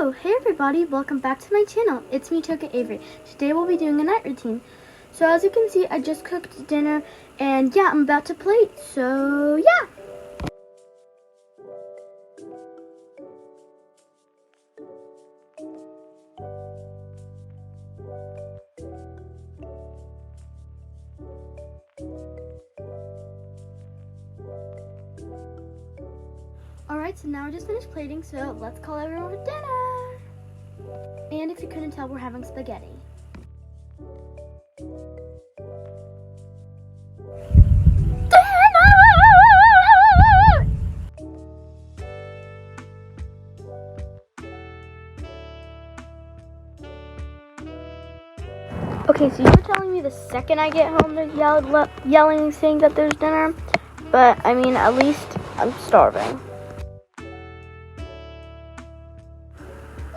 Oh, hey everybody, welcome back to my channel. It's me, Toca Avery. Today we'll be doing a night routine. So as you can see, I just cooked dinner and yeah, I'm about to plate. So yeah. Alright, so now I just finished plating, so let's call everyone for dinner. And if you couldn't tell, we're having spaghetti. Okay, so you were telling me the second I get home they're yelling and saying that there's dinner, but I mean, at least I'm starving.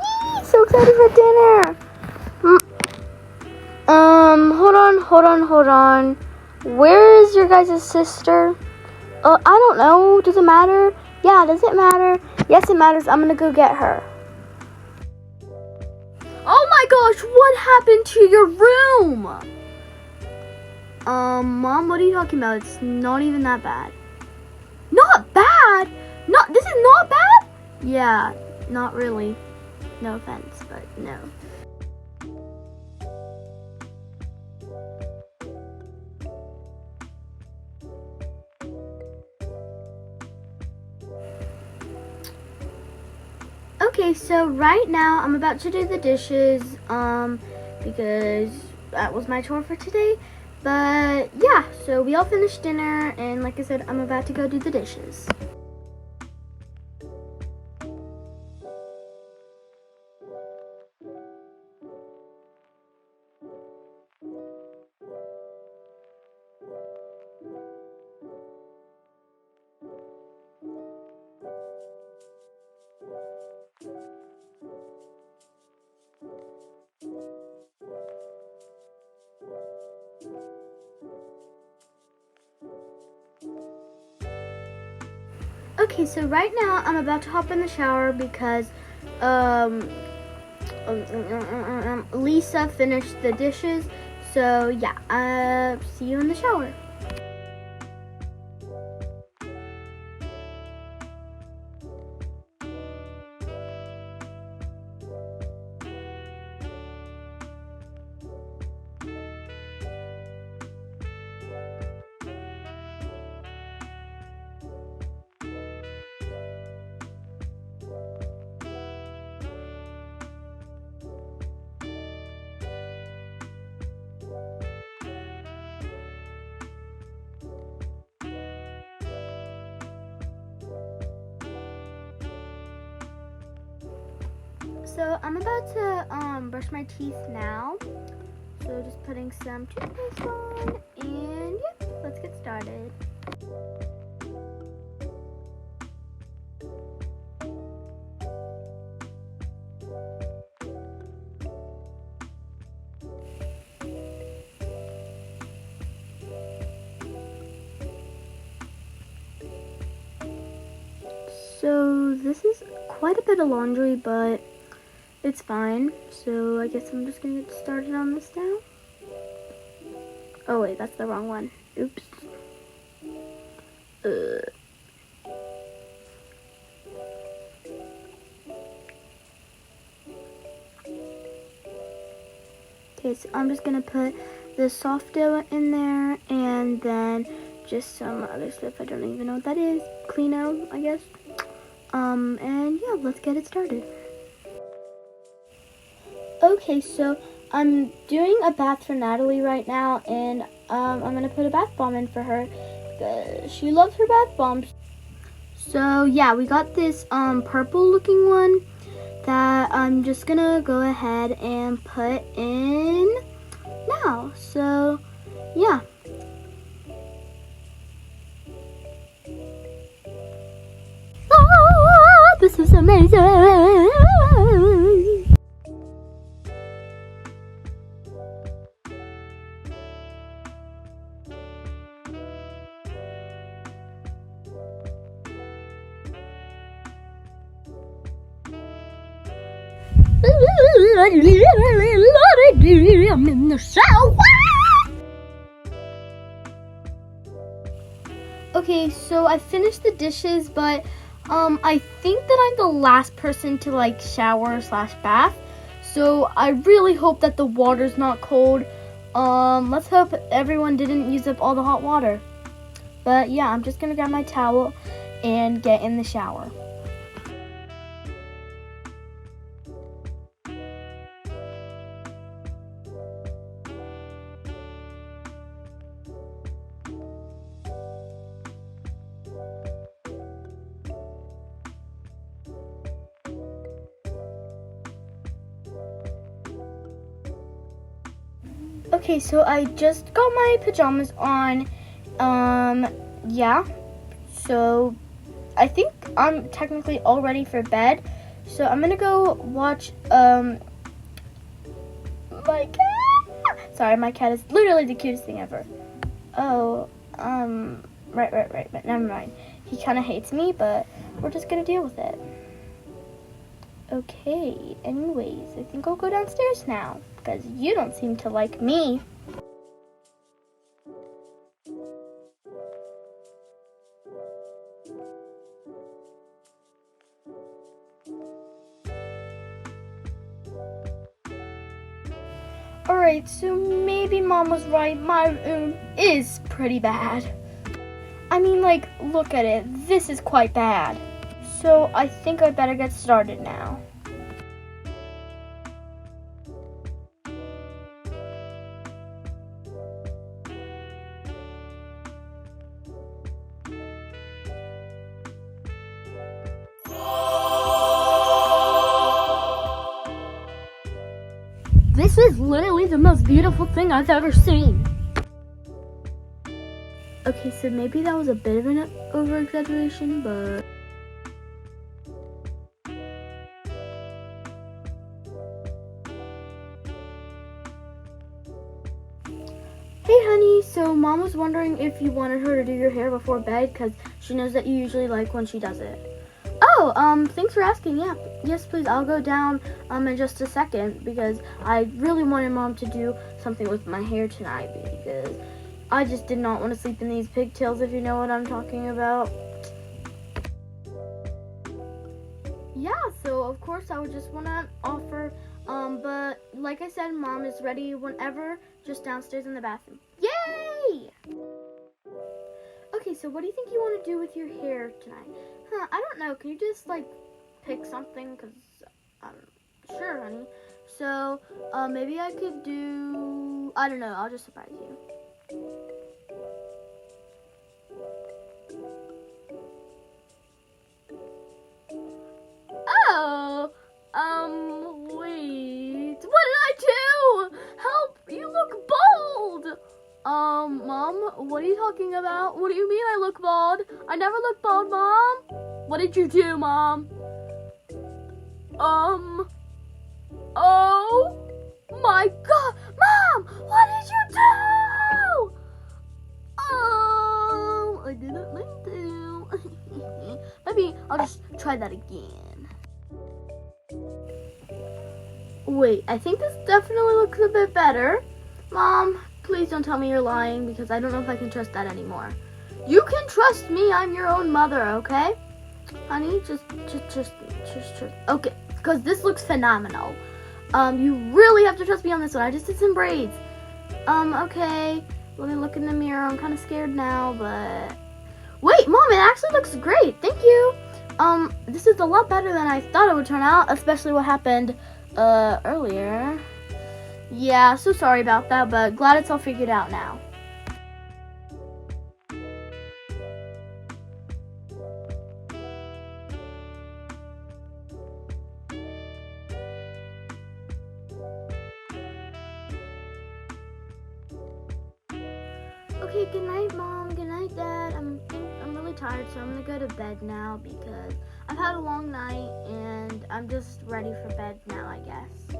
Yee, so excited for dinner! Hold on. Where is your guys' sister? I don't know. Does it matter? Yeah, does it matter? Yes, it matters. I'm gonna go get her. Oh my gosh, what happened to your room? Mom, what are you talking about? It's not even that bad. Not bad? Not, this is not bad? Yeah, not really. No offense, but no. Okay, so right now I'm about to do the dishes, because that was my chore for today. But yeah, so we all finished dinner, and like I said, I'm about to go do the dishes. Okay, so right now I'm about to hop in the shower because Lisa finished the dishes. So yeah, see you in the shower. So I'm about to brush my teeth now. So just putting some toothpaste on, and yeah, let's get started. So this is quite a bit of laundry, but it's fine. So I guess I'm just gonna get started on this now. Oh wait, that's the wrong one. Oops. Okay, so I'm just gonna put the soft dough in there, and then just some other stuff. I don't even know what that is. Cleano, I guess. And yeah, let's get it started. Okay, so I'm doing a bath for Natalie right now, and I'm gonna put a bath bomb in for her because she loves her bath bombs. So yeah, we got this purple looking one that I'm just gonna go ahead and put in now. So yeah. Oh, this is amazing. I'm in the shower. Okay, so I finished the dishes, but I think that I'm the last person to like shower slash bath. So I really hope that the water's not cold. Let's hope everyone didn't use up all the hot water. But yeah, I'm just gonna grab my towel and get in the shower. Okay, so I just got my pajamas on. Yeah. So I think I'm technically all ready for bed. So I'm gonna go watch my cat. Sorry, my cat is literally the cutest thing ever. Oh, right, but never mind. He kind of hates me, but we're just gonna deal with it. Okay, anyways, I think I'll go downstairs now, because you don't seem to like me. Alright, so maybe Mom was right. My room is pretty bad. I mean, like, look at it. This is quite bad. So I think I better get started now. This is literally the most beautiful thing I've ever seen. Okay, so maybe that was a bit of an over-exaggeration, but... Hey honey, so Mom was wondering if you wanted her to do your hair before bed, because she knows that you usually like when she does it. Oh, thanks for asking. Yeah, yes please, I'll go down in just a second, because I really wanted Mom to do something with my hair tonight, because I just did not want to sleep in these pigtails, if you know what I'm talking about. Yeah, so of course I would just want to offer, but like I said, Mom is ready whenever, just downstairs in the bathroom. Yay! Okay, so what do you think you want to do with your hair tonight? I don't know. Can you just, like, pick something? Because, sure, honey. So, maybe I could do, I don't know. I'll just surprise you. Oh, wait. What did I do? Help, you look bald. Mom, what are you talking about? What do you mean I look bald? I never look bald, Mom. What did you do, Mom? Oh my God, Mom, what did you do? Oh, I didn't mean to. Maybe I'll just try that again. Wait, I think this definitely looks a bit better. Mom, please don't tell me you're lying, because I don't know if I can trust that anymore. You can trust me. I'm your own mother, okay? Honey, just. Okay, because this looks phenomenal. You really have to trust me on this one. I just did some braids. Okay. Let me look in the mirror. I'm kind of scared now, but... Wait, Mom, it actually looks great. Thank you. This is a lot better than I thought it would turn out, especially what happened, earlier. Yeah, so sorry about that, but glad it's all figured out now. Okay, good night, Mom. Good night, Dad. I'm really tired, so I'm gonna go to bed now because I've had a long night and I'm just ready for bed now, I guess.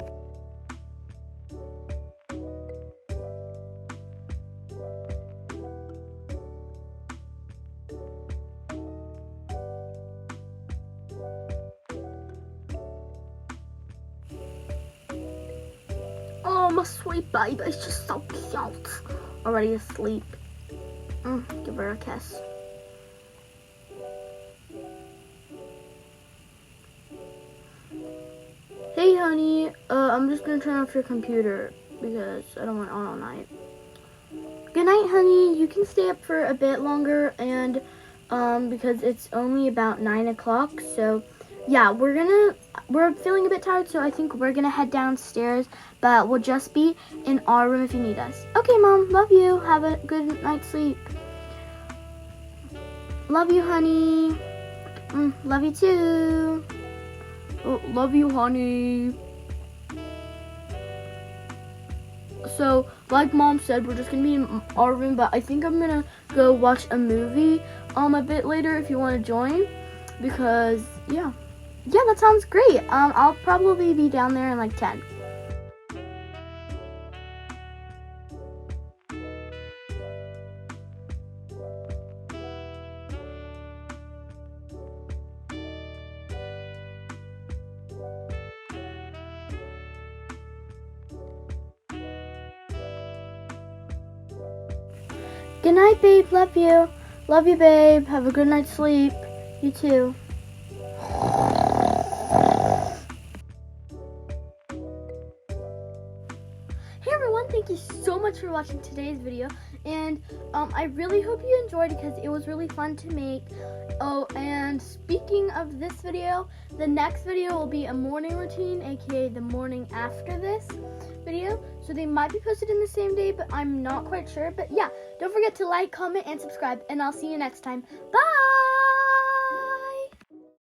Oh, my sweet baby, it's just so cute. Already asleep. Give her a kiss. Hey, honey. I'm just gonna turn off your computer because I don't want it on all night. Good night, honey. You can stay up for a bit longer, and because it's only about 9 o'clock. So, yeah, we're feeling a bit tired, so I think we're gonna head downstairs. But we'll just be in our room if you need us. Okay, Mom. Love you. Have a good night's sleep. Love you, honey. Love you too. Oh, love you, honey. So, like Mom said, we're just gonna be in our room, but I think I'm gonna go watch a movie a bit later if you want to join, because yeah, that sounds great. I'll probably be down there in like 10. Good night, babe. Love you. Love you, babe. Have a good night's sleep. You too. Hey everyone, thank you so much for watching today's video, and I really hope you enjoyed it because it was really fun to make. Oh, and speaking of this video, the next video will be a morning routine, aka the morning after this video, so they might be posted in the same day, but I'm not quite sure. But yeah, don't forget to like, comment, and subscribe, and I'll see you next time. Bye!